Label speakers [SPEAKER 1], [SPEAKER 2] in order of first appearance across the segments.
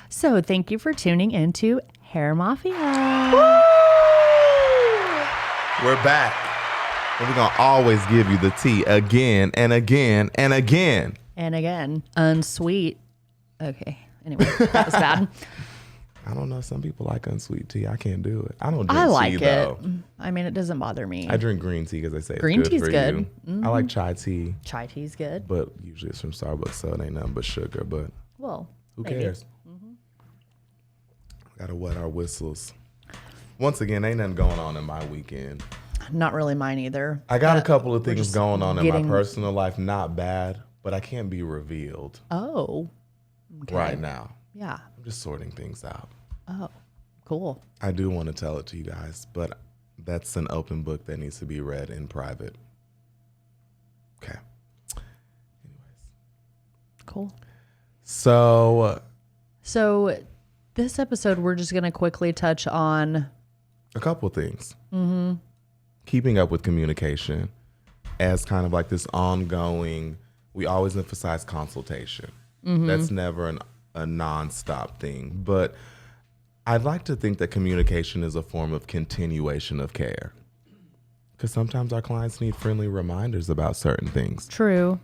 [SPEAKER 1] So thank you for tuning into Hair Mafia.
[SPEAKER 2] We're back. And we're going to always give you the tea again and again and again.
[SPEAKER 1] And again, unsweet. Okay. Anyway, that was bad.
[SPEAKER 2] I don't know. Some people like unsweet tea. I can't do it. I don't drink
[SPEAKER 1] I like
[SPEAKER 2] tea,
[SPEAKER 1] it.
[SPEAKER 2] though.
[SPEAKER 1] I mean, it doesn't bother me.
[SPEAKER 2] I drink green tea because they say
[SPEAKER 1] Green
[SPEAKER 2] it's good
[SPEAKER 1] tea's
[SPEAKER 2] for
[SPEAKER 1] good.
[SPEAKER 2] you.
[SPEAKER 1] Mm-hmm.
[SPEAKER 2] I like chai tea.
[SPEAKER 1] Chai tea's good.
[SPEAKER 2] But usually it's from Starbucks, so it ain't nothing but sugar. But
[SPEAKER 1] Well,
[SPEAKER 2] who
[SPEAKER 1] maybe.
[SPEAKER 2] cares? Gotta wet our whistles. Once again, ain't nothing going on in my weekend.
[SPEAKER 1] Not really mine either.
[SPEAKER 2] I got a couple of things
[SPEAKER 1] just
[SPEAKER 2] going on in my
[SPEAKER 1] getting-
[SPEAKER 2] personal life. Not bad, but I can't be revealed
[SPEAKER 1] Oh. Okay.
[SPEAKER 2] right now.
[SPEAKER 1] Yeah.
[SPEAKER 2] I'm just sorting things out.
[SPEAKER 1] Oh, cool.
[SPEAKER 2] I do want to tell it to you guys, but that's an open book that needs to be read in private. Okay. Anyways.
[SPEAKER 1] Cool.
[SPEAKER 2] So
[SPEAKER 1] this episode, we're just going to quickly touch on
[SPEAKER 2] a couple things. Mm-hmm. Keeping up with communication as kind of like this ongoing, we always emphasize consultation. Mm-hmm. That's never a nonstop thing. But I'd like to think that communication is a form of continuation of care. Because sometimes our clients need friendly reminders about certain things.
[SPEAKER 1] True.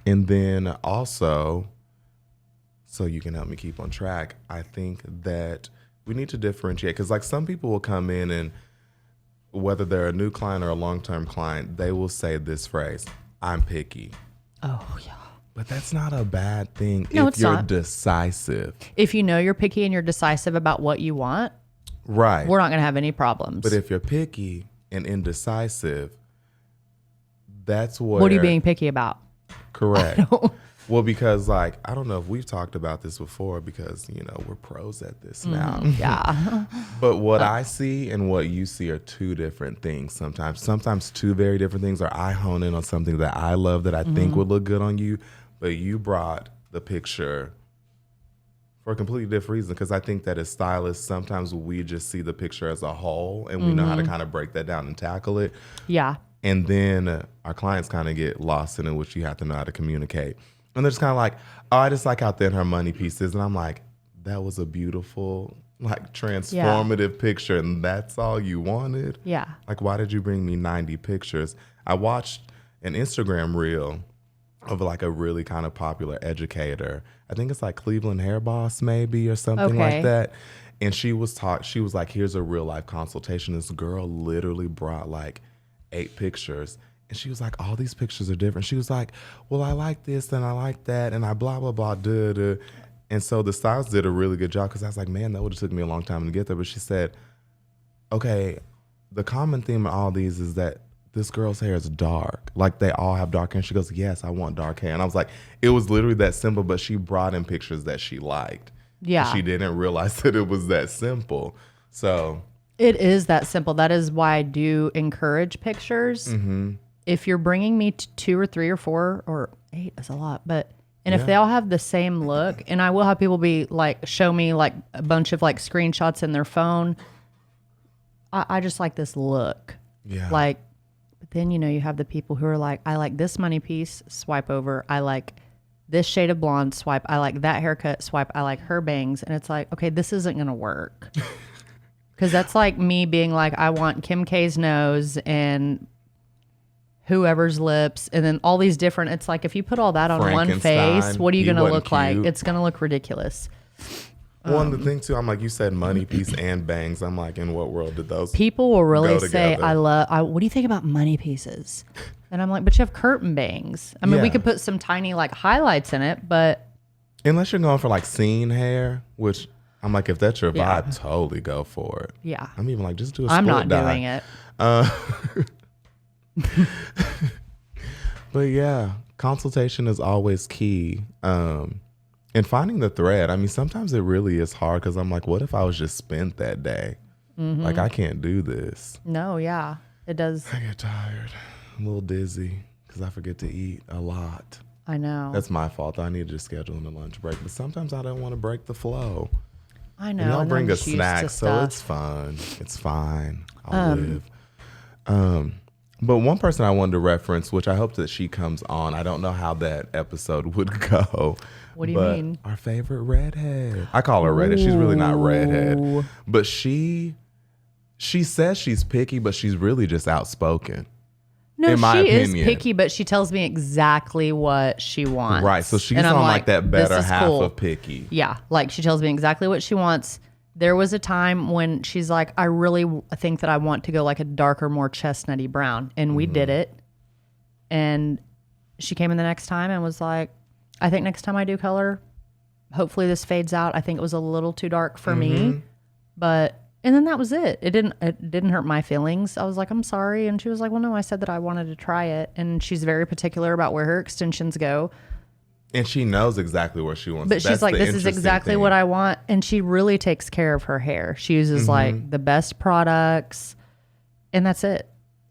[SPEAKER 2] And then also, so you can help me keep on track, I think that we need to differentiate. Because like some people will come in and whether they're a new client or a long-term client, they will say this phrase, I'm picky.
[SPEAKER 1] Oh, yeah.
[SPEAKER 2] But that's not a bad thing
[SPEAKER 1] No,
[SPEAKER 2] if
[SPEAKER 1] it's
[SPEAKER 2] you're
[SPEAKER 1] not.
[SPEAKER 2] decisive.
[SPEAKER 1] If you know you're picky and you're decisive about what you want,
[SPEAKER 2] Right.
[SPEAKER 1] we're not going to have any problems.
[SPEAKER 2] But if you're picky and indecisive, that's where...
[SPEAKER 1] What are you being picky about?
[SPEAKER 2] Correct. Well, because like, I don't know if we've talked about this before because, you know, we're pros at this now.
[SPEAKER 1] Yeah.
[SPEAKER 2] But what I see and what you see are two different things sometimes. Sometimes two very different things, or I hone in on something that I love that I think would look good on you, but you brought the picture for a completely different reason. Because I think that as stylists, sometimes we just see the picture as a whole and we know how to kind of break that down and tackle it.
[SPEAKER 1] Yeah.
[SPEAKER 2] And then our clients kind of get lost in it, which you have to know how to communicate. And they're just kind of like, oh, I just like how thin her money piece is. And I'm like, that was a beautiful, like transformative picture. And that's all you wanted?
[SPEAKER 1] Yeah.
[SPEAKER 2] Like, why did you bring me 90 pictures? I watched an Instagram reel of like a really kind of popular educator. I think it's like Cleveland Hair Boss maybe or something
[SPEAKER 1] Okay.
[SPEAKER 2] like that. And she was like, here's a real life consultation. This girl literally brought like 8 pictures. And she was like, all these pictures are different. She was like, well, I like this and I like that and I blah, blah, blah, duh, duh. And so the stylist did a really good job because I was like, man, that would have took me a long time to get there. But she said, okay, the common theme in all these is that this girl's hair is dark. Like they all have dark hair. And she goes, yes, I want dark hair. And I was like, it was literally that simple, but she brought in pictures that she liked.
[SPEAKER 1] Yeah.
[SPEAKER 2] She didn't realize that it was that simple. So
[SPEAKER 1] It is that simple. That is why I do encourage pictures. Mm-hmm. If you're bringing me 2 or 3 or 4 or 8 is a lot, but if they all have the same look, and I will have people be like, show me like a bunch of like screenshots in their phone. I just like this look.
[SPEAKER 2] yeah.
[SPEAKER 1] Like, but then, you know, you have the people who are like, I like this money piece, swipe over. I like this shade of blonde, swipe. I like that haircut, swipe. I like her bangs. And it's like, okay, this isn't going to work. Because that's like me being like, I want Kim K's nose and whoever's lips, and then all these different, it's like, if you put all that on one
[SPEAKER 2] Frankenstein,
[SPEAKER 1] face, what are you
[SPEAKER 2] he
[SPEAKER 1] going to
[SPEAKER 2] wasn't
[SPEAKER 1] look like?
[SPEAKER 2] cute.
[SPEAKER 1] It's going to look ridiculous.
[SPEAKER 2] One the thing too, I'm like, you said money piece and bangs. I'm like, in what world did those
[SPEAKER 1] People will really
[SPEAKER 2] go
[SPEAKER 1] say,
[SPEAKER 2] together?
[SPEAKER 1] what do you think about money pieces? And I'm like, but you have curtain bangs. I mean, we
[SPEAKER 2] Yeah.
[SPEAKER 1] could put some tiny like highlights in it, but
[SPEAKER 2] Unless you're going for like scene hair, which I'm like, if that's your
[SPEAKER 1] Yeah.
[SPEAKER 2] vibe, totally go for it.
[SPEAKER 1] yeah,
[SPEAKER 2] I'm even like, just do a
[SPEAKER 1] I'm
[SPEAKER 2] split
[SPEAKER 1] not
[SPEAKER 2] dye.
[SPEAKER 1] doing it.
[SPEAKER 2] But yeah, consultation is always key. And finding the thread. I mean, sometimes it really is hard because I'm like, what if I was just spent that day?
[SPEAKER 1] Mm-hmm.
[SPEAKER 2] Like, I can't do this.
[SPEAKER 1] No, yeah, it does.
[SPEAKER 2] I get tired. I'm a little dizzy because I forget to eat a lot.
[SPEAKER 1] I know.
[SPEAKER 2] That's my fault. I need to just schedule in a lunch break. But sometimes I don't want to break the flow.
[SPEAKER 1] I know.
[SPEAKER 2] And y'all
[SPEAKER 1] and
[SPEAKER 2] bring
[SPEAKER 1] I'm
[SPEAKER 2] a
[SPEAKER 1] just used
[SPEAKER 2] snack,
[SPEAKER 1] to
[SPEAKER 2] so
[SPEAKER 1] stuff.
[SPEAKER 2] it's fun. It's fine. I'll live. But one person I wanted to reference, which I hope that she comes on. I don't know how that episode would go.
[SPEAKER 1] What do you mean?
[SPEAKER 2] Our favorite redhead. I call her redhead. She's really not redhead. But she says she's picky, but she's really just outspoken.
[SPEAKER 1] No,
[SPEAKER 2] in my
[SPEAKER 1] she
[SPEAKER 2] opinion.
[SPEAKER 1] is picky, but she tells me exactly what she wants.
[SPEAKER 2] Right. So she's
[SPEAKER 1] And I'm
[SPEAKER 2] on like that better
[SPEAKER 1] this is
[SPEAKER 2] half
[SPEAKER 1] cool.
[SPEAKER 2] of picky.
[SPEAKER 1] Yeah. Like she tells me exactly what she wants. There was a time when she's like, I really think that I want to go like a darker, more chestnutty brown. And we did it. And she came in the next time and was like, I think next time I do color, hopefully this fades out. I think it was a little too dark for me. But, and then that was it. It didn't hurt my feelings. I was like, I'm sorry. And she was like, well, no, I said that I wanted to try it. And she's very particular about where her extensions go.
[SPEAKER 2] And she knows exactly where she wants.
[SPEAKER 1] But she's like, this is exactly what I want. And she really takes care of her hair. She uses like the best products and that's it.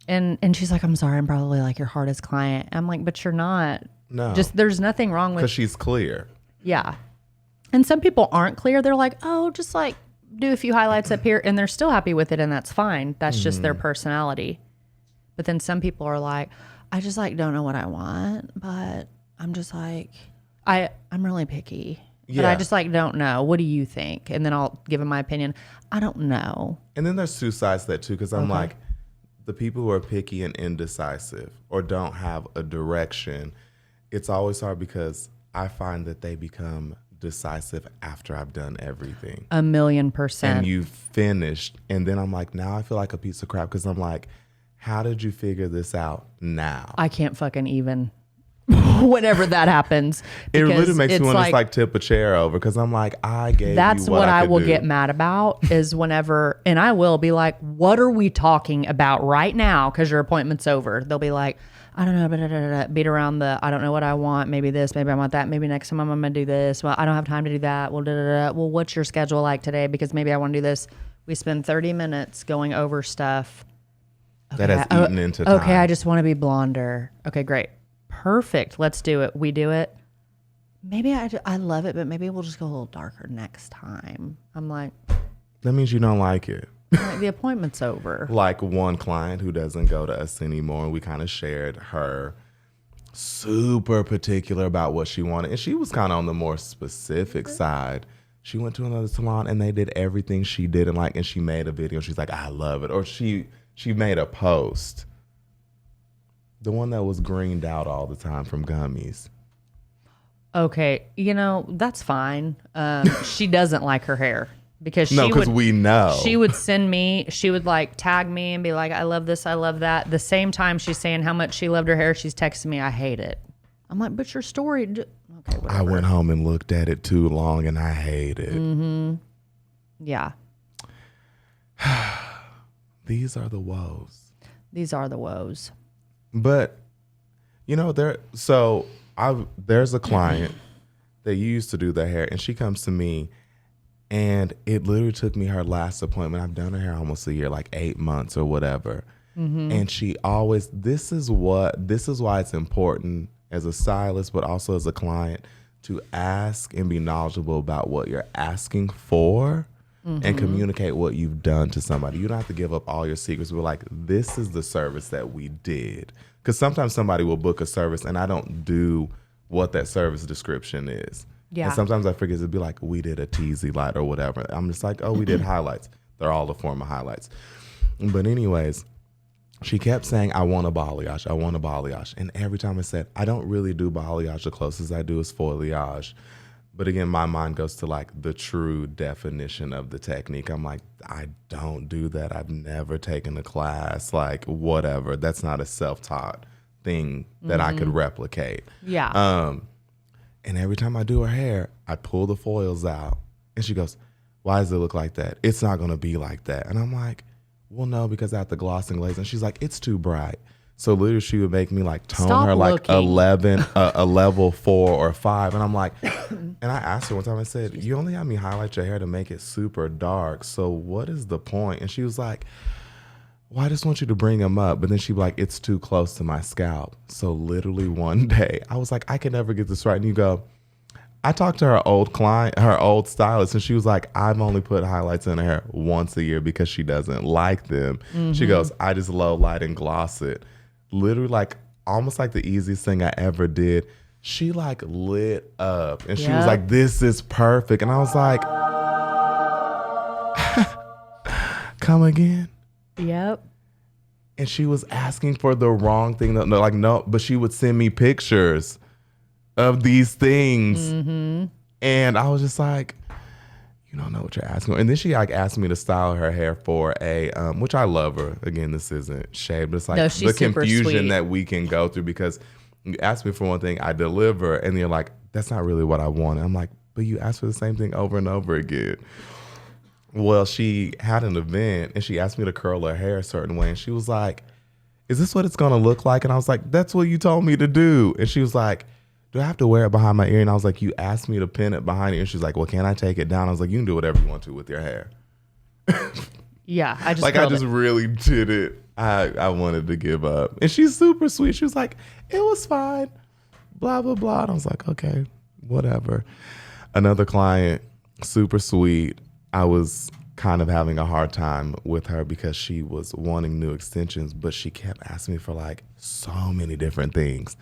[SPEAKER 1] And she's like, I'm sorry, I'm probably like your hardest client. I'm like, but you're not.
[SPEAKER 2] No.
[SPEAKER 1] Just there's nothing wrong with.
[SPEAKER 2] Because she's clear.
[SPEAKER 1] Yeah. And some people aren't clear. They're like, oh, just like do a few highlights up here. And they're still happy with it. And that's fine. That's just their personality. But then some people are like, I just like don't know what I want. But I'm just like, I'm really picky. But I just like don't know. What do you think? And then I'll give them my opinion. I don't know.
[SPEAKER 2] And then there's two sides to that too, because I'm like, the people who are picky and indecisive or don't have a direction, it's always hard because I find that they become decisive after I've done everything.
[SPEAKER 1] 1,000,000%.
[SPEAKER 2] And you've finished. And then I'm like, now I feel like a piece of crap because I'm like, how did you figure this out now?
[SPEAKER 1] I can't fucking even. Whenever that happens,
[SPEAKER 2] it really makes me want to like tip a chair over because I'm like, I gave
[SPEAKER 1] that's
[SPEAKER 2] you what
[SPEAKER 1] I
[SPEAKER 2] could
[SPEAKER 1] will
[SPEAKER 2] do.
[SPEAKER 1] get mad about is whenever, and I will be like, what are we talking about right now? Because your appointment's over. They'll be like, I don't know, beat around the, I don't know what I want. Maybe this, maybe I want that. Maybe next time I'm going to do this. Well, I don't have time to do that. Well, well, what's your schedule like today? Because maybe I want to do this. We spend 30 minutes going over stuff.
[SPEAKER 2] That has eaten into time.
[SPEAKER 1] Okay, I just want to be blonder. Okay, great. Perfect. Let's do it. We do it. Maybe I love it, but maybe we'll just go a little darker next time. I'm like,
[SPEAKER 2] that means you don't like it.
[SPEAKER 1] like the appointment's over.
[SPEAKER 2] Like one client who doesn't go to us anymore, and we kind of shared her super particular about what she wanted. And she was kind of on the more specific side. She went to another salon and they did everything she didn't like, and she made a video. She's like, I love it. Or she made a post. The one that was greened out all the time from gummies.
[SPEAKER 1] Okay, that's fine. She doesn't like her hair because
[SPEAKER 2] we know.
[SPEAKER 1] She would send me, she would like tag me and be like, I love this, I love that. The same time she's saying how much she loved her hair, she's texting me, I hate it. I'm like, but your story, okay, whatever.
[SPEAKER 2] I went home and looked at it too long and I hate it.
[SPEAKER 1] Mm-hmm. Yeah.
[SPEAKER 2] These are the woes.
[SPEAKER 1] These are the woes.
[SPEAKER 2] But, there's a client that used to do their hair, and she comes to me, and it literally took me her last appointment. I've done her hair almost a year, like 8 months or whatever. Mm-hmm. And she always, this is why it's important as a stylist, but also as a client, to ask and be knowledgeable about what you're asking for. Mm-hmm. And communicate what you've done to somebody. You don't have to give up all your secrets. We're like, this is the service that we did. Because sometimes somebody will book a service and I don't do what that service description is.
[SPEAKER 1] Yeah.
[SPEAKER 2] And sometimes I forget to be like, we did a TZ light or whatever. I'm just like, oh, we did highlights. They're all the form of highlights. But anyways, she kept saying, I want a balayage. I want a balayage. And every time I said, I don't really do balayage. The closest I do is foliage. But again, my mind goes to like the true definition of the technique. I'm like, I don't do that. I've never taken a class, like whatever. That's not a self-taught thing that I could replicate.
[SPEAKER 1] Yeah.
[SPEAKER 2] And every time I do her hair, I pull the foils out. And she goes, why does it look like that? It's not going to be like that. And I'm like, well, no, because I have to gloss and glaze. And she's like, it's too bright. So literally she would make me like tone
[SPEAKER 1] Stop
[SPEAKER 2] her like
[SPEAKER 1] looking.
[SPEAKER 2] 11, a level 4 or 5. And I'm like, and I asked her one time, I said, you only have me highlight your hair to make it super dark. So what is the point? And she was like, well, I just want you to bring them up. But then she'd be like, it's too close to my scalp. So literally one day I was like, I can never get this right. And you go, I talked to her old client, her old stylist, and she was like, I've only put highlights in her hair once a year because she doesn't like them. She goes, I just low light and gloss it. Literally, like, almost like the easiest thing I ever did. She like lit up and she was like, this is perfect. And I was like, come again?
[SPEAKER 1] Yep.
[SPEAKER 2] And she was asking for the wrong thing. No, like, no, but she would send me pictures of these things. And I was just like, you don't know what you're asking. And then she like asked me to style her hair for a, which I love her. Again, this isn't shade, but it's like the confusion that we can go through because you ask me for one thing, I deliver, and you're like, that's not really what I want. And I'm like, but you asked for the same thing over and over again. Well, she had an event and she asked me to curl her hair a certain way. And she was like, is this what it's going to look like? And I was like, that's what you told me to do. And she was like, do I have to wear it behind my ear? And I was like, you asked me to pin it behind your ear. And she's like, well, can I take it down? I was like, you can do whatever you want to with your hair.
[SPEAKER 1] Yeah, I just
[SPEAKER 2] like, I just really did it. I wanted to give up. And she's super sweet. She was like, it was fine, blah, blah, blah. And I was like, okay, whatever. Another client, super sweet. I was kind of having a hard time with her because she was wanting new extensions, but she kept asking me for like so many different things.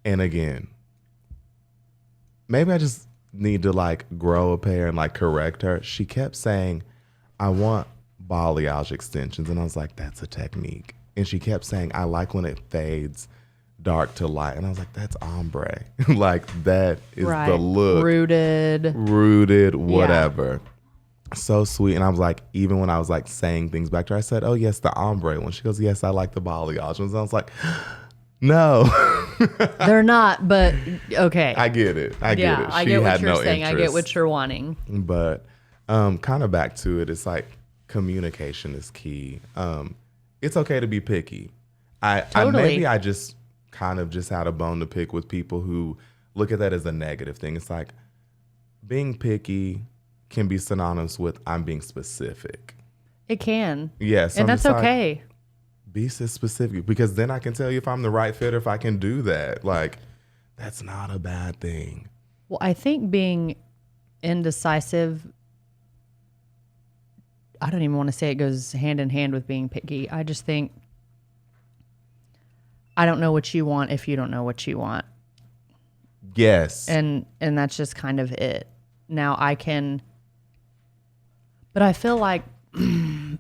[SPEAKER 2] And again, maybe I just need to like grow a pair and like correct her. She kept saying, I want balayage extensions. And I was like, that's a technique. And she kept saying, I like when it fades dark to light. And I was like, that's ombre. Like that is the look. Rooted, whatever. Yeah. So sweet. And I was like, even when I was like saying things back to her, I said, oh yes, the ombre one. She goes, yes, I like the balayage ones. And I was like, no.
[SPEAKER 1] They're not, but okay.
[SPEAKER 2] I get it. I get it.
[SPEAKER 1] I get what you're saying. I get what you're wanting.
[SPEAKER 2] But kind of back to it, it's like communication is key. It's okay to be picky. Maybe I just kind of just had a bone to pick with people who look at that as a negative thing. It's like being picky can be synonymous with I'm being specific.
[SPEAKER 1] It can.
[SPEAKER 2] Yes.
[SPEAKER 1] And that's okay.
[SPEAKER 2] Like, be so specific because then I can tell you if I'm the right fit or if I can do that. Like, that's not a bad thing.
[SPEAKER 1] Well, I think being indecisive, I don't even want to say it goes hand in hand with being picky. I just think I don't know what you want if you don't know what you want.
[SPEAKER 2] Yes.
[SPEAKER 1] And that's just kind of it. Now but I feel like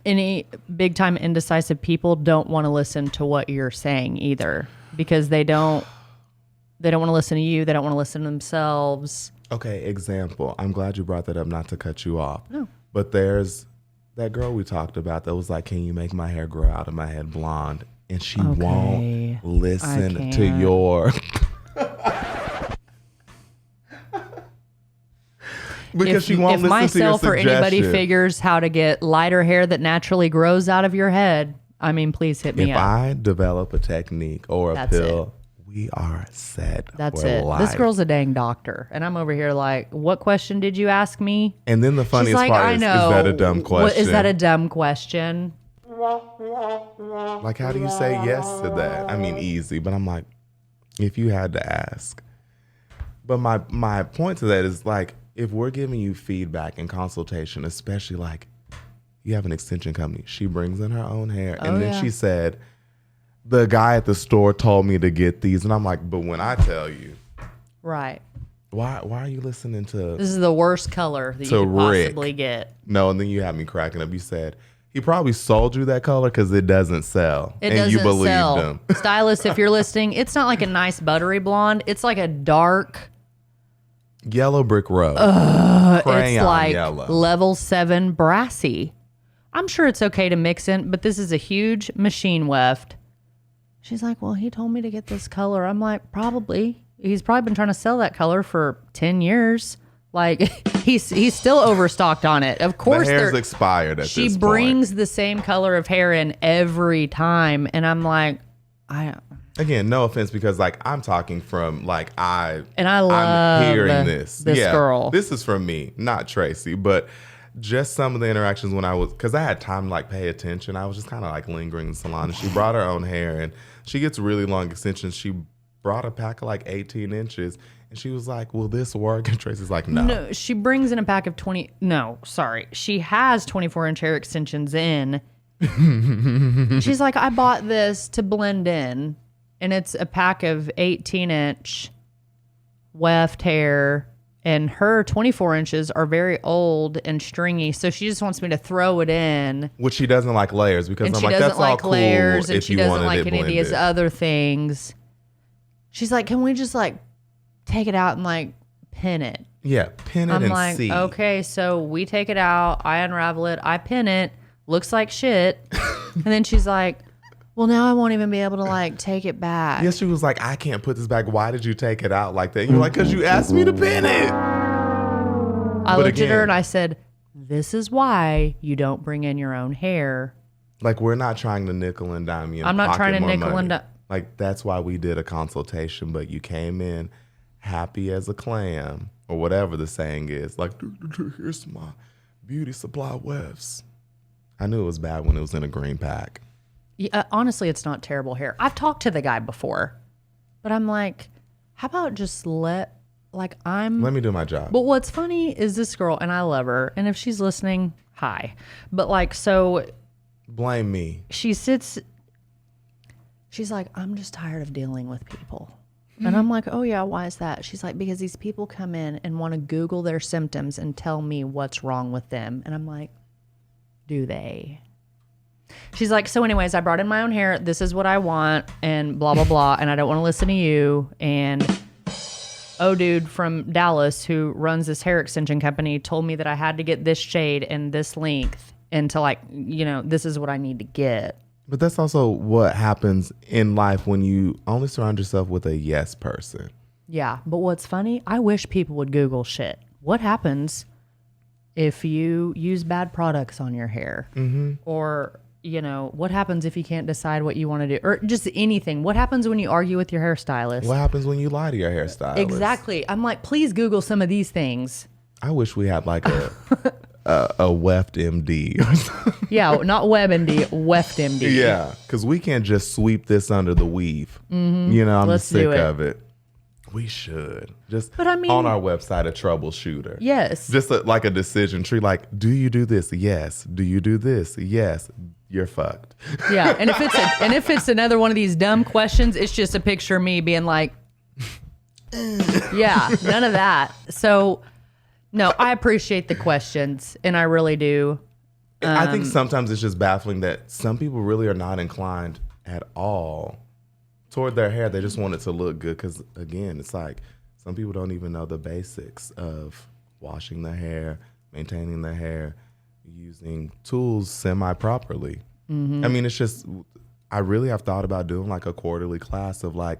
[SPEAKER 1] any big time indecisive people don't want to listen to what you're saying either because they don't want to listen to you. They don't want to listen to themselves.
[SPEAKER 2] Okay, example. I'm glad you brought that up, not to cut you off.
[SPEAKER 1] No.
[SPEAKER 2] But there's that girl we talked about that was like, can you make my hair grow out of my head blonde? And she won't listen to your... Because she won't listen to your suggestion. If myself or anybody
[SPEAKER 1] figures how to get lighter hair that naturally grows out of your head, I mean, please hit me up.
[SPEAKER 2] If I develop a technique or a pill, we are set.
[SPEAKER 1] That's it.
[SPEAKER 2] Life.
[SPEAKER 1] This girl's a dang doctor. And I'm over here like, what question did you ask me?
[SPEAKER 2] And then the funniest part is that a dumb question?
[SPEAKER 1] Is that a dumb question?
[SPEAKER 2] Like, how do you say yes to that? I mean, easy, but I'm like, if you had to ask. But my point to that is like, if we're giving you feedback and consultation, especially like you have an extension company, she brings in her own hair. And then she said, the guy at the store told me to get these. And I'm like, but when I tell you.
[SPEAKER 1] Right.
[SPEAKER 2] Why are you listening to.
[SPEAKER 1] This is the worst color that you could possibly get.
[SPEAKER 2] No, and then you have me cracking up. You said, he probably sold you that color because it doesn't sell.
[SPEAKER 1] And you believed him. Stylist, if you're listening, it's not like a nice buttery blonde. It's like a dark.
[SPEAKER 2] Yellow brick road.
[SPEAKER 1] It's like yellow. Level 7 brassy. I'm sure it's okay to mix in, but this is a huge machine weft. She's like, well, he told me to get this color. I'm like, probably. He's probably been trying to sell that color for 10 years. Like, he's still overstocked on it. Of course.
[SPEAKER 2] The hair's expired at this point.
[SPEAKER 1] She brings the same color of hair in every time. And I'm like,
[SPEAKER 2] Again, no offense, because like I'm talking from like I'm
[SPEAKER 1] hearing
[SPEAKER 2] this
[SPEAKER 1] girl.
[SPEAKER 2] This is from me, not Tracy, but just some of the interactions when because I had time to like pay attention. I was just kind of like lingering in the salon, and she brought her own hair, and she gets really long extensions. She brought a pack of like 18 inches. And she was like, will this work? And Tracy's like, no.
[SPEAKER 1] No, she brings in a pack of 20. No, sorry. She has 24-inch hair extensions in. She's like, I bought this to blend in. And it's a pack of 18-inch weft hair. And her 24 inches are very old and stringy. So she just wants me to throw it in.
[SPEAKER 2] Which she doesn't like layers because
[SPEAKER 1] And
[SPEAKER 2] I'm
[SPEAKER 1] she
[SPEAKER 2] like,
[SPEAKER 1] doesn't
[SPEAKER 2] that's
[SPEAKER 1] like
[SPEAKER 2] all
[SPEAKER 1] layers.
[SPEAKER 2] cool
[SPEAKER 1] And
[SPEAKER 2] if
[SPEAKER 1] she
[SPEAKER 2] you
[SPEAKER 1] doesn't
[SPEAKER 2] wanted
[SPEAKER 1] like
[SPEAKER 2] it
[SPEAKER 1] any of these
[SPEAKER 2] blended.
[SPEAKER 1] other things. She's like, can we just like take it out and like pin it?
[SPEAKER 2] Yeah, pin it
[SPEAKER 1] I'm
[SPEAKER 2] and
[SPEAKER 1] like,
[SPEAKER 2] see.
[SPEAKER 1] okay, so we take it out, I unravel it, I pin it, looks like shit. And then she's like, well, now I won't even be able to like take it back.
[SPEAKER 2] Yes, she was like, I can't put this back. Why did you take it out like that? And you're like, because you asked me to pin it.
[SPEAKER 1] I looked at her and I said, this is why you don't bring in your own hair.
[SPEAKER 2] Like, we're not trying to nickel and dime you.
[SPEAKER 1] I'm not trying to nickel and dime.
[SPEAKER 2] Like, that's why we did a consultation, but you came in happy as a clam or whatever the saying is. Like, here's my beauty supply wefts. I knew it was bad when it was in a green pack.
[SPEAKER 1] Yeah, honestly, it's not terrible hair. I've talked to the guy before, but I'm like, how about just let
[SPEAKER 2] me do my job.
[SPEAKER 1] But what's funny is this girl, and I love her, and if she's listening, hi. But like, so
[SPEAKER 2] Blame me.
[SPEAKER 1] she sits, she's like, I'm just tired of dealing with people. And I'm like, oh yeah, why is that? She's like, because these people come in and want to Google their symptoms and tell me what's wrong with them. And I'm like, do they? She's like, so anyways, I brought in my own hair. This is what I want and blah, blah, blah. And I don't want to listen to you. And dude from Dallas who runs this hair extension company told me that I had to get this shade and this length and to like, this is what I need to get.
[SPEAKER 2] But that's also what happens in life when you only surround yourself with a yes person.
[SPEAKER 1] Yeah. But what's funny, I wish people would Google shit. What happens if you use bad products on your hair? Mm-hmm. Or, what happens if you can't decide what you want to do? Or just anything. What happens when you argue with your hairstylist?
[SPEAKER 2] What happens when you lie to your hairstylist?
[SPEAKER 1] Exactly. I'm like, please Google some of these things.
[SPEAKER 2] I wish we had like a Weft MD or something.
[SPEAKER 1] Yeah, not WebMD, Weft MD.
[SPEAKER 2] Yeah, because we can't just sweep this under the weave. Mm-hmm. I'm
[SPEAKER 1] Let's
[SPEAKER 2] sick
[SPEAKER 1] do it.
[SPEAKER 2] of it. We should.
[SPEAKER 1] But I mean,
[SPEAKER 2] on our website, a troubleshooter.
[SPEAKER 1] Yes.
[SPEAKER 2] Just like a decision tree. Like, do you do this? Yes. Do you do this? Yes. You're fucked.
[SPEAKER 1] Yeah, and if it's another one of these dumb questions, it's just a picture of me being like, yeah, none of that. So, no, I appreciate the questions, and I really do.
[SPEAKER 2] I think sometimes it's just baffling that some people really are not inclined at all toward their hair. They just want it to look good because, again, it's like some people don't even know the basics of washing their hair, maintaining their hair, using tools semi-properly. Mm-hmm. I mean, it's just, I really have thought about doing like a quarterly class of like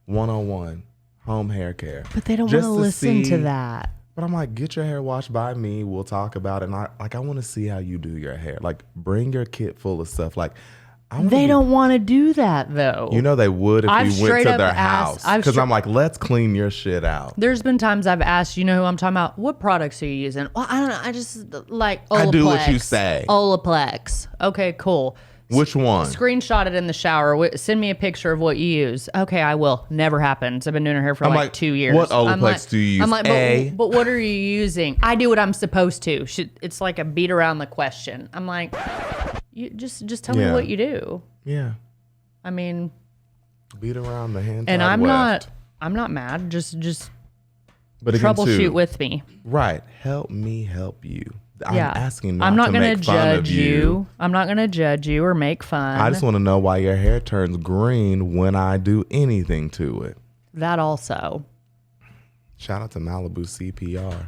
[SPEAKER 2] 101 home hair care.
[SPEAKER 1] But they don't want to listen to that.
[SPEAKER 2] But I'm like, get your hair washed by me. We'll talk about it. And I want to see how you do your hair. Like, bring your kit full of stuff. Like,
[SPEAKER 1] they don't want to do that though.
[SPEAKER 2] They would if
[SPEAKER 1] I've
[SPEAKER 2] we went to their
[SPEAKER 1] asked-
[SPEAKER 2] house. Because I'm like, let's clean your shit out.
[SPEAKER 1] There's been times I've asked, who I'm talking about, what products are you using? Well, I don't know. I just like Olaplex.
[SPEAKER 2] I do what you say.
[SPEAKER 1] Olaplex. Okay, cool.
[SPEAKER 2] Which one?
[SPEAKER 1] Screenshot it in the shower. Send me a picture of what you use. Okay, I will. Never happens. I've been doing her hair for like 2 years.
[SPEAKER 2] What Olaplex do you use?
[SPEAKER 1] I'm like, but what are you using? I do what I'm supposed to. It's like a beat around the question. I'm like, you just tell me what you do.
[SPEAKER 2] Yeah.
[SPEAKER 1] I mean,
[SPEAKER 2] beat around the hand.
[SPEAKER 1] And I'm not mad. Just
[SPEAKER 2] but again,
[SPEAKER 1] troubleshoot with me.
[SPEAKER 2] Right. Help me help you. I'm asking
[SPEAKER 1] I'm not
[SPEAKER 2] to
[SPEAKER 1] gonna
[SPEAKER 2] make fun of you.
[SPEAKER 1] I'm not going to judge you or make fun.
[SPEAKER 2] I just want to know why your hair turns green when I do anything to it.
[SPEAKER 1] That also.
[SPEAKER 2] Shout out to Malibu CPR.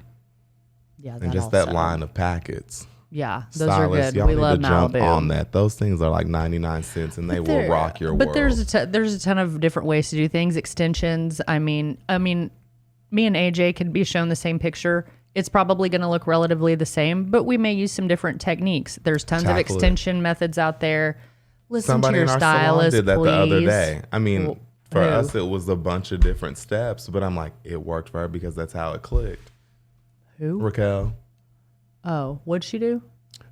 [SPEAKER 1] Yeah,
[SPEAKER 2] and just that line of packets.
[SPEAKER 1] Yeah, those
[SPEAKER 2] Stylists,
[SPEAKER 1] are good.
[SPEAKER 2] y'all
[SPEAKER 1] We
[SPEAKER 2] need
[SPEAKER 1] love
[SPEAKER 2] to jump
[SPEAKER 1] Malibu.
[SPEAKER 2] on that. Those things are like 99 cents and they will rock your world.
[SPEAKER 1] But there's a ton of different ways to do things. Extensions. I mean, me and AJ could be shown the same picture. It's probably going to look relatively the same, but we may use some different techniques. There's tons of extension methods out there. Listen to your stylist,
[SPEAKER 2] did that
[SPEAKER 1] please.
[SPEAKER 2] the other day. I mean, for
[SPEAKER 1] who?
[SPEAKER 2] us, it was a bunch of different steps, but I'm like, it worked for her because that's how it clicked.
[SPEAKER 1] Who?
[SPEAKER 2] Raquel.
[SPEAKER 1] Oh, what'd she do?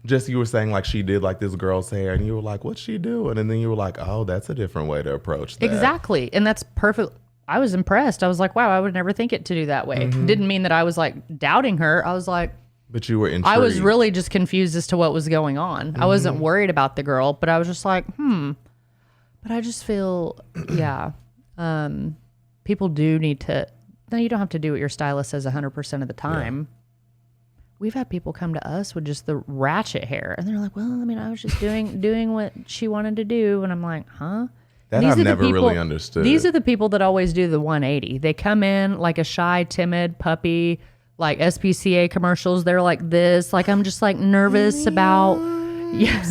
[SPEAKER 2] Just you were saying like she did like this girl's hair, and you were like, what's she doing? And then you were like, oh, that's a different way to approach that.
[SPEAKER 1] Exactly, and that's perfect. I was impressed. I was like, wow, I would never think it to do that way. Didn't mean that I was like doubting her. I was like,
[SPEAKER 2] But you were intrigued.
[SPEAKER 1] I was really just confused as to what was going on. I wasn't worried about the girl, but I was just like, But I just feel, yeah, people do need to. No, you don't have to do what your stylist says 100% of the time. We've had people come to us with just the ratchet hair, and they're like, well, I mean, I was just doing what she wanted to do. And I'm like, huh?
[SPEAKER 2] That I've never really understood.
[SPEAKER 1] These are the people that always do the 180. They come in like a shy, timid puppy, like SPCA commercials. They're like this. Like, I'm just like nervous about. Yeah.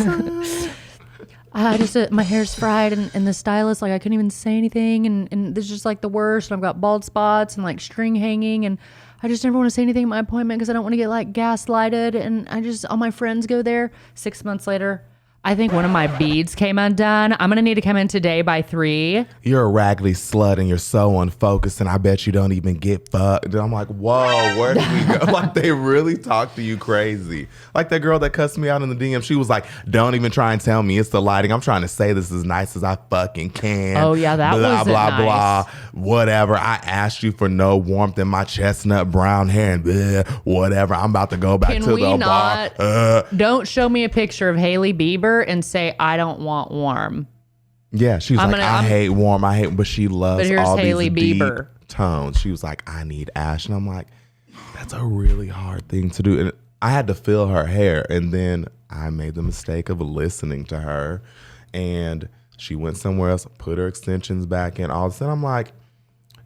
[SPEAKER 1] I just, my hair's fried, and the stylist, like, I couldn't even say anything. And this is just like the worst. And I've got bald spots and like string hanging. And I just never want to say anything at my appointment because I don't want to get like gaslighted. And all my friends go there. 6 months later, I think one of my beads came undone. I'm going to need to come in today by 3.
[SPEAKER 2] You're a raggedy slut and you're so unfocused, and I bet you don't even get fucked. And I'm like, whoa, where did we go? Like, they really talk to you crazy. Like that girl that cussed me out in the DM, she was like, don't even try and tell me it's the lighting. I'm trying to say this as nice as I fucking can.
[SPEAKER 1] Oh, yeah, that
[SPEAKER 2] blah,
[SPEAKER 1] wasn't
[SPEAKER 2] blah,
[SPEAKER 1] nice.
[SPEAKER 2] blah, whatever. I asked you for no warmth in my chestnut brown hair and bleh, whatever. I'm about to go back
[SPEAKER 1] Can
[SPEAKER 2] to
[SPEAKER 1] we
[SPEAKER 2] the
[SPEAKER 1] not,
[SPEAKER 2] bar.
[SPEAKER 1] Don't show me a picture of Hailey Bieber and say, I don't want warm.
[SPEAKER 2] Yeah, she was I hate warm. I hate, but she loves all
[SPEAKER 1] Hailey
[SPEAKER 2] these
[SPEAKER 1] Bieber.
[SPEAKER 2] deep tones. She was like, I need ash. And I'm like, that's a really hard thing to do. And I had to fill her hair. And then I made the mistake of listening to her. And she went somewhere else, put her extensions back in. All of a sudden, I'm like,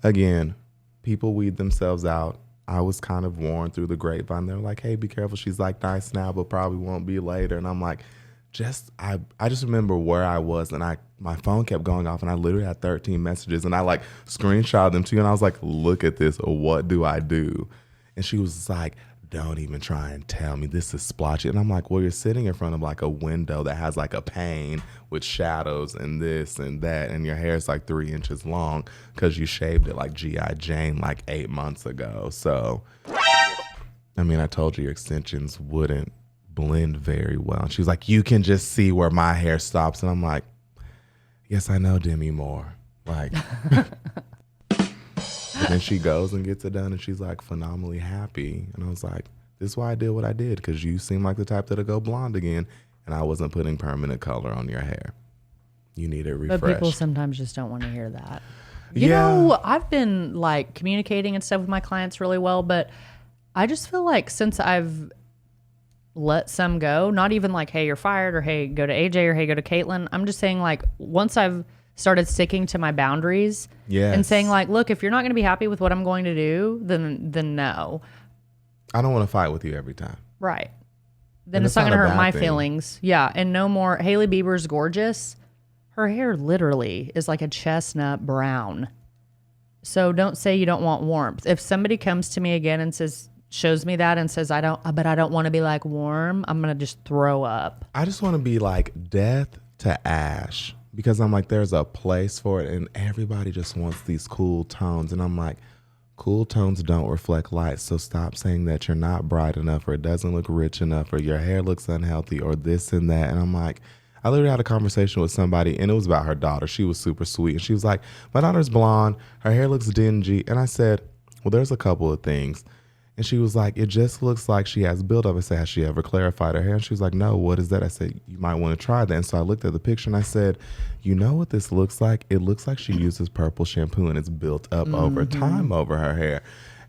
[SPEAKER 2] again, people weed themselves out. I was kind of warned through the grapevine. They were like, hey, be careful. She's like nice now, but probably won't be later. And I'm like, I just remember where I was, and my phone kept going off, and I literally had 13 messages, and I like screenshot them to you, and I was like, look at this, what do I do? And she was like, don't even try and tell me, this is splotchy. And I'm like, well, you're sitting in front of like a window that has like a pane with shadows and this and that, and your hair's like 3 inches long because you shaved it like G.I. Jane like 8 months ago. So, I mean, I told you your extensions wouldn't blend very well. And she was like, you can just see where my hair stops. And I'm like, yes, I know, Demi Moore. Like, and then she goes and gets it done, and she's like phenomenally happy. And I was like, this is why I did what I did, because you seem like the type that'll go blonde again, and I wasn't putting permanent color on your hair. You need it refreshed.
[SPEAKER 1] But people sometimes just don't want to hear that. You know, I've been like communicating and stuff with my clients really well, but I just feel like since I've let some go, not even like, hey, you're fired, or hey, go to AJ, or hey, go to Caitlin. I'm just saying, like, once I've started sticking to my boundaries and saying like, look, if you're not going to be happy with what I'm going to do, then no.
[SPEAKER 2] I don't want to fight with you every time.
[SPEAKER 1] Right. Then it's not going to hurt my feelings. Yeah. And no more. Hailey Bieber's gorgeous. Her hair literally is like a chestnut brown. So don't say you don't want warmth. If somebody comes to me again and shows me that and says, but I don't want to be like warm, I'm going to just throw up.
[SPEAKER 2] I just want to be like death to ash, because I'm like, there's a place for it, and everybody just wants these cool tones. And I'm like, cool tones don't reflect light. So stop saying that you're not bright enough, or it doesn't look rich enough, or your hair looks unhealthy, or this and that. And I'm like, I literally had a conversation with somebody, and it was about her daughter. She was super sweet. And she was like, my daughter's blonde. Her hair looks dingy. And I said, well, there's a couple of things. And she was like, it just looks like she has buildup. I said, has she ever clarified her hair? And she was like, no, what is that? I said, you might want to try that. And so I looked at the picture and I said, you know what this looks like? It looks like she uses purple shampoo and it's built up over time over her hair.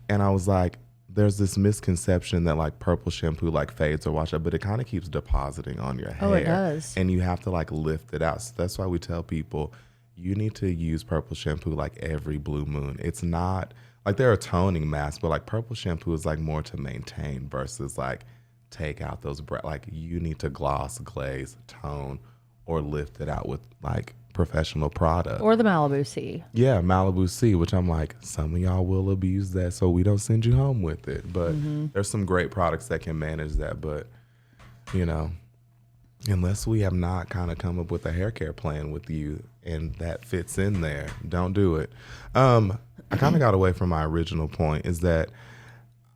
[SPEAKER 2] And I was like, there's this misconception that like purple shampoo like fades or wash up, but it kind of keeps depositing on your hair.
[SPEAKER 1] Oh, it does.
[SPEAKER 2] And you have to like lift it out. So that's why we tell people you need to use purple shampoo like every blue moon. It's not like there are toning masks, but like purple shampoo is like more to maintain versus like take out those like you need to gloss, glaze, tone, or lift it out with like professional product.
[SPEAKER 1] Or the Malibu C.
[SPEAKER 2] Yeah, Malibu C, which I'm like, some of y'all will abuse that, so we don't send you home with it. But there's some great products that can manage that. But, you know, unless we have not kind of come up with a hair care plan with you and that fits in there, don't do it. I kind of got away from my original point, is that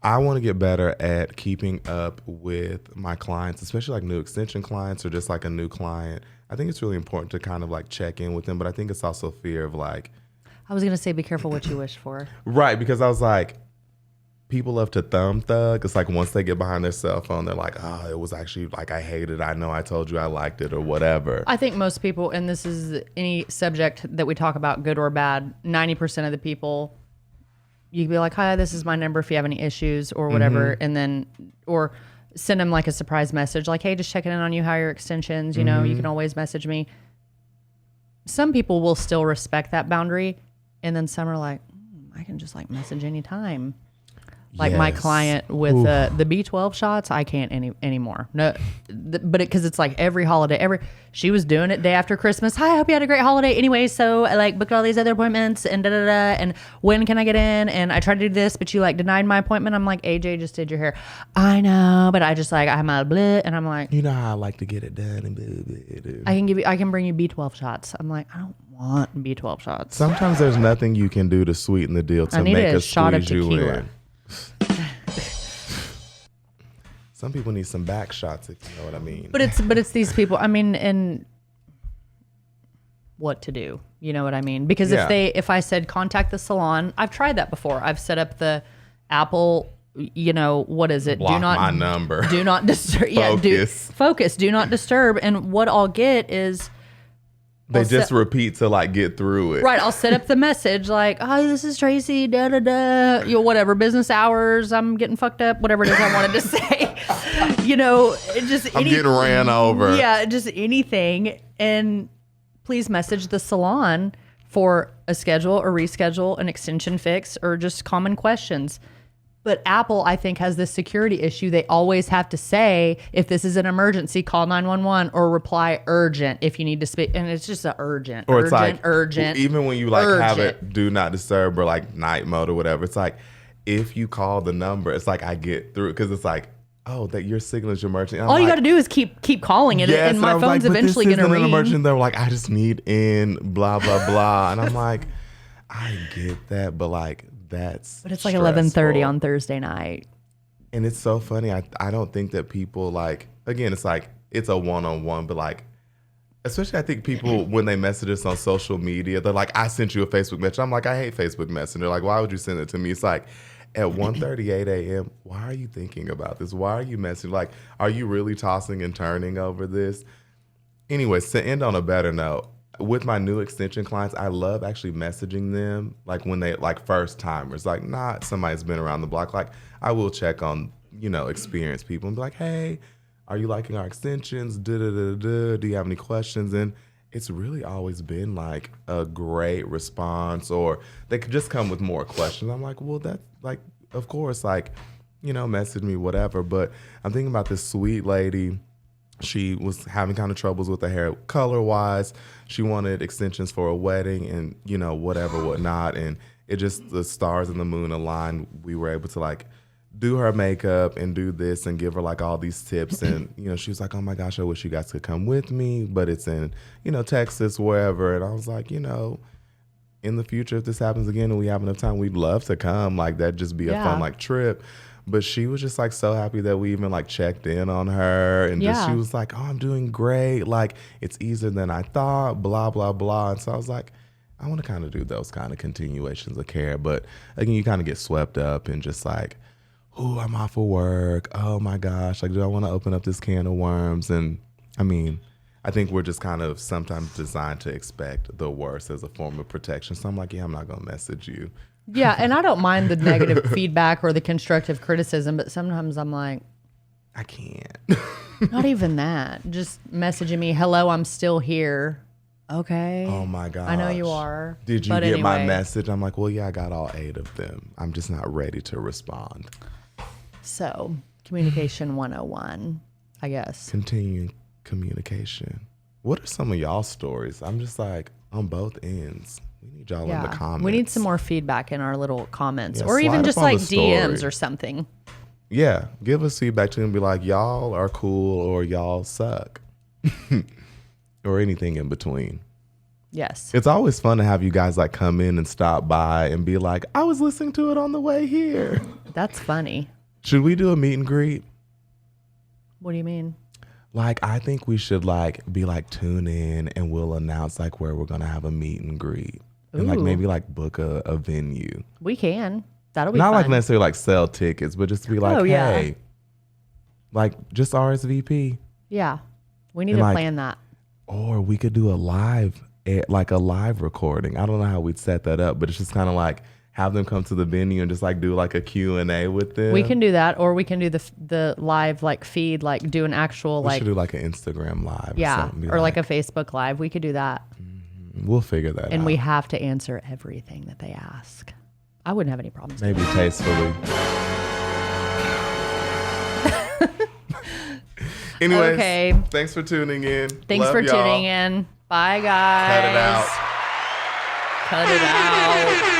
[SPEAKER 2] I want to get better at keeping up with my clients, especially like new extension clients or just like a new client. I think it's really important to kind of like check in with them, but I think it's also fear of like,
[SPEAKER 1] I was gonna say, be careful what you wish for.
[SPEAKER 2] Right, because I was like, people love to thumb thug. It's like once they get behind their cell phone, they're like, oh, it was actually like I hate it. I know I told you I liked it or whatever.
[SPEAKER 1] I think most people, and this is any subject that we talk about, good or bad, 90% of the people, you can be like, hi, this is my number if you have any issues or whatever. And then, or send them like a surprise message, like, hey, just checking in on you, how are your extensions, you know, you can always message me. Some people will still respect that boundary. And then some are like, I can just like message anytime. Like my client with the B12 shots, I can't anymore. No, but because it's like every holiday, she was doing it day after Christmas. Hi, I hope you had a great holiday. Anyway, so I like booked all these other appointments and and when can I get in? And I tried to do this, but you like denied my appointment. I'm like, AJ just did your hair. I know, but I just like I'm out of blah, and I'm like,
[SPEAKER 2] you know how I like to get it done and blah.
[SPEAKER 1] I can bring you B12 shots. I'm like, I don't want B12 shots.
[SPEAKER 2] Sometimes there's nothing you can do to sweeten the deal to make a
[SPEAKER 1] shot of
[SPEAKER 2] squeeze you
[SPEAKER 1] tequila.
[SPEAKER 2] in. Some people need some back shots, if you know what I mean.
[SPEAKER 1] But it's these people. I mean, and what to do? You know what I mean? Because if I said contact the salon, I've tried that before. I've set up the Apple. You know what is it?
[SPEAKER 2] Block my number.
[SPEAKER 1] Do not disturb. Focus. Do not disturb. And what I'll get is.
[SPEAKER 2] They just repeat to like get through it.
[SPEAKER 1] Right. I'll set up the message like, oh, this is Tracy, da da da. You know, whatever, business hours, I'm getting fucked up, whatever it is I wanted to say. You know,
[SPEAKER 2] I'm getting ran over.
[SPEAKER 1] Yeah, just anything. And please message the salon for a schedule, a reschedule, an extension fix, or just common questions. But Apple, I think, has this security issue. They always have to say, if this is an emergency, call 911 or reply urgent if you need to speak. And it's just a urgent.
[SPEAKER 2] Or it's
[SPEAKER 1] urgent.
[SPEAKER 2] Even when you like have it do not disturb or like night mode or whatever, it's like, if you call the number, it's like I get through. Because it's like, oh, that your signal is emergency.
[SPEAKER 1] All you got to do is keep calling it.
[SPEAKER 2] Yes,
[SPEAKER 1] and my phone's eventually going to ring.
[SPEAKER 2] An emergency. They're like, I just need in, blah, blah, blah. And I'm like, I get that, but like, that's
[SPEAKER 1] but it's like
[SPEAKER 2] stressful.
[SPEAKER 1] 11:30 on Thursday night.
[SPEAKER 2] And it's so funny. I don't think that people like, again, it's like, it's a one-on-one, but like, especially I think people, when they message us on social media, they're like, I sent you a Facebook message. I'm like, I hate Facebook Messenger. Like, why would you send it to me? It's like, at 1:38 a.m., why are you thinking about this? Why are you messaging? Like, are you really tossing and turning over this? Anyways, to end on a better note, with my new extension clients, I love actually messaging them, like when they, like first timers, like not somebody's been around the block. Like I will check on, you know, experienced people and be like, hey, are you liking our extensions? Do you have any questions? And it's really always been like a great response, or they could just come with more questions. I'm like, well, that's like, of course, like, you know, message me, whatever. But I'm thinking about this sweet lady. She was having kind of troubles with her hair color-wise. She wanted extensions for a wedding and, you know, whatnot. And it just, the stars and the moon aligned. We were able to, like, do her makeup and do this and give her, like, all these tips. And, you know, she was like, oh, my gosh, I wish you guys could come with me. But it's in, you know, Texas, wherever. And I was like, you know, in the future, if this happens again and we have enough time, we'd love to come. Like, that'd just be a fun, like, trip. But she was just like so happy that we even like checked in on her, and just, she was like, oh, I'm doing great. Like it's easier than I thought, blah, blah, blah. And so I was like, I want to kind of do those kind of continuations of care. But again, you kind of get swept up and just like, oh, I'm off of work. Oh my gosh. Like, do I want to open up this can of worms? And I mean, I think we're just kind of sometimes designed to expect the worst as a form of protection. So I'm like, yeah, I'm not going to message you.
[SPEAKER 1] Yeah, and I don't mind the negative feedback or the constructive criticism, but sometimes I'm like,
[SPEAKER 2] I can't.
[SPEAKER 1] Not even that. Just messaging me, hello, I'm still here. Okay.
[SPEAKER 2] Oh my gosh.
[SPEAKER 1] I know you are.
[SPEAKER 2] Did you get my message? I'm like, well, yeah, I got all 8 of them. I'm just not ready to respond.
[SPEAKER 1] So, communication 101, I guess.
[SPEAKER 2] Continuing communication. What are some of y'all's stories? I'm just like, on both ends. We need y'all in the comments.
[SPEAKER 1] We need some more feedback in our little comments, or even just like DMs or something.
[SPEAKER 2] Yeah, give us feedback too and be like, y'all are cool or y'all suck. Or anything in between.
[SPEAKER 1] Yes.
[SPEAKER 2] It's always fun to have you guys like come in and stop by and be like, I was listening to it on the way here.
[SPEAKER 1] That's funny.
[SPEAKER 2] Should we do a meet and greet?
[SPEAKER 1] What do you mean?
[SPEAKER 2] Like, I think we should like be like, tune in and we'll announce like where we're going to have a meet and greet. and like
[SPEAKER 1] Ooh.
[SPEAKER 2] maybe like book a venue.
[SPEAKER 1] We can. That'll be
[SPEAKER 2] Not
[SPEAKER 1] fun.
[SPEAKER 2] like necessarily like sell tickets, but just to be like,
[SPEAKER 1] Oh, yeah.
[SPEAKER 2] hey, like just RSVP.
[SPEAKER 1] Yeah. We need
[SPEAKER 2] And
[SPEAKER 1] to
[SPEAKER 2] like-
[SPEAKER 1] plan that.
[SPEAKER 2] Or we could do a live recording. I don't know how we'd set that up, but it's just kind of like have them come to the venue and just like do like a Q&A with them.
[SPEAKER 1] We can do that, or we can do the live like feed, like do an actual
[SPEAKER 2] We
[SPEAKER 1] like,
[SPEAKER 2] should do like an Instagram live.
[SPEAKER 1] yeah,
[SPEAKER 2] or something. Be
[SPEAKER 1] or like a Facebook live. We could do that,
[SPEAKER 2] We'll figure that out.
[SPEAKER 1] and we have to answer everything that they ask. I wouldn't have any problems.
[SPEAKER 2] Maybe tastefully. Anyways,
[SPEAKER 1] Okay.
[SPEAKER 2] thanks for tuning in.
[SPEAKER 1] Thanks
[SPEAKER 2] Love
[SPEAKER 1] for
[SPEAKER 2] y'all.
[SPEAKER 1] tuning in. Bye, guys.
[SPEAKER 2] Cut it out.
[SPEAKER 1] Cut it out.